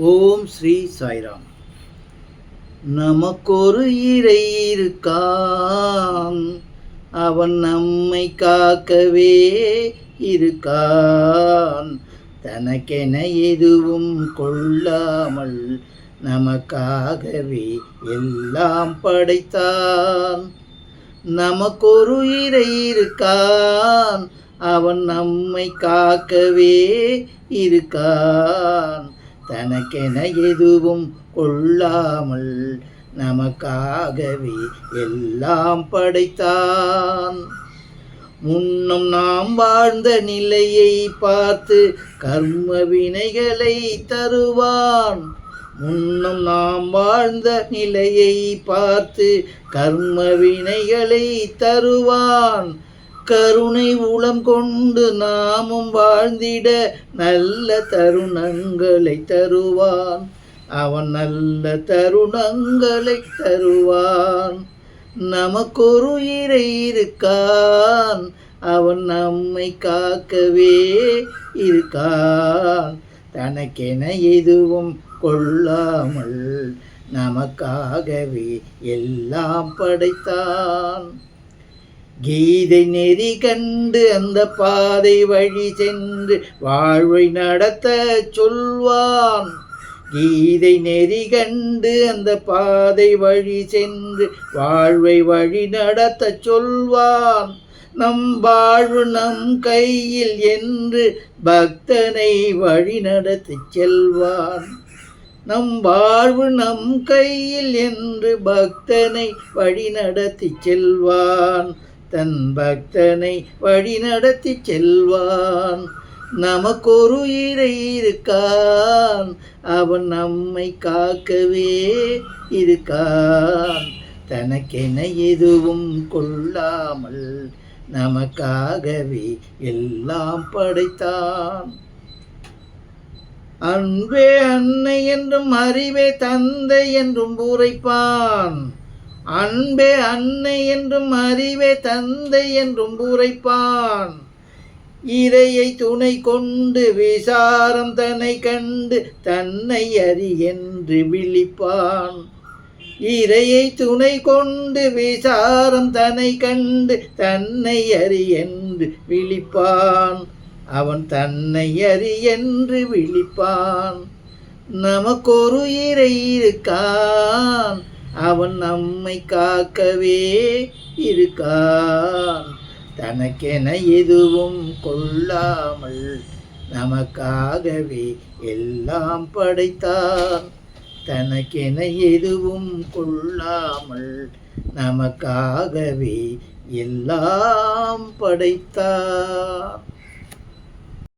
ஓம் ஸ்ரீ சாய்ராம். நமக்கொரு இறை இருக்கான், அவன் நம்மை காக்கவே இருக்கான். தனக்கென எதுவும் கொள்ளாமல் நமக்காகவே எல்லாம் படைத்தான். நமக்கொரு இறை இருக்கான், அவன் நம்மை காக்கவே இருக்கான். தனக்கென எதுவும் கொள்ளாமல் நமக்காகவே எல்லாம் படைத்தான். முன்னும் நாம் வாழ்ந்த நிலையை பார்த்து கர்ம வினைகளை தருவான். முன்னும் நாம் வாழ்ந்த நிலையை பார்த்து கர்ம வினைகளை தருவான். கருணை உளம் கொண்டு நாமும் வாழ்ந்திட நல்ல தருணங்களை தருவான். அவன் நல்ல தருணங்களை தருவான். நமக்கொரு இறை இருக்கான், அவன் நம்மை காக்கவே இருக்கான். தனக்கென எதுவும் கொள்ளாமல் நமக்காகவே எல்லாம் படைத்தான். கீதை நெறி கண்டு அந்த பாதை வழி சென்று வாழ்வை நடத்த சொல்வான். கீதை நெறி கண்டு அந்த பாதை வழி சென்று வாழ்வை வழி நடத்த சொல்வான். நம் வாழ்வு நம் கையில் என்று பக்தனை வழி நடத்தி செல்வான். நம் வாழ்வு நம் கையில் என்று பக்தனை வழி நடத்தி செல்வான். தன் பக்தனை வழி நடத்தி செல்வான். நமக்கொரு இறை இருக்கான், அவன் நம்மை காக்கவே இருக்கான். தனக்கென எதுவும் கொள்ளாமல் நமக்காகவே எல்லாம் படைத்தான். அன்பே அன்னை என்றும் அறிவே தந்தை என்றும் உரைப்பான். அன்பே அன்னை என்றும் அறிவே தந்தை என்றும் உரைப்பான். இறையை துணை கொண்டு விசாரம் தன்னை கண்டு தன்னை அறி என்று விழிப்பான். இறையை துணை கொண்டு விசாரம் தன்னை கண்டு தன்னை அறி என்று விழிப்பான். அவன் தன்னை அறி என்று விழிப்பான். நமக்கொரு இறை இருக்கான், அவன் நம்மை காக்கவே இருக்கான். தனக்கென எதுவும் கொள்ளாமல் நமக்காகவே எல்லாம் படைத்தான். தனக்கென எதுவும் கொள்ளாமல் நமக்காகவே எல்லாம் படைத்தான்.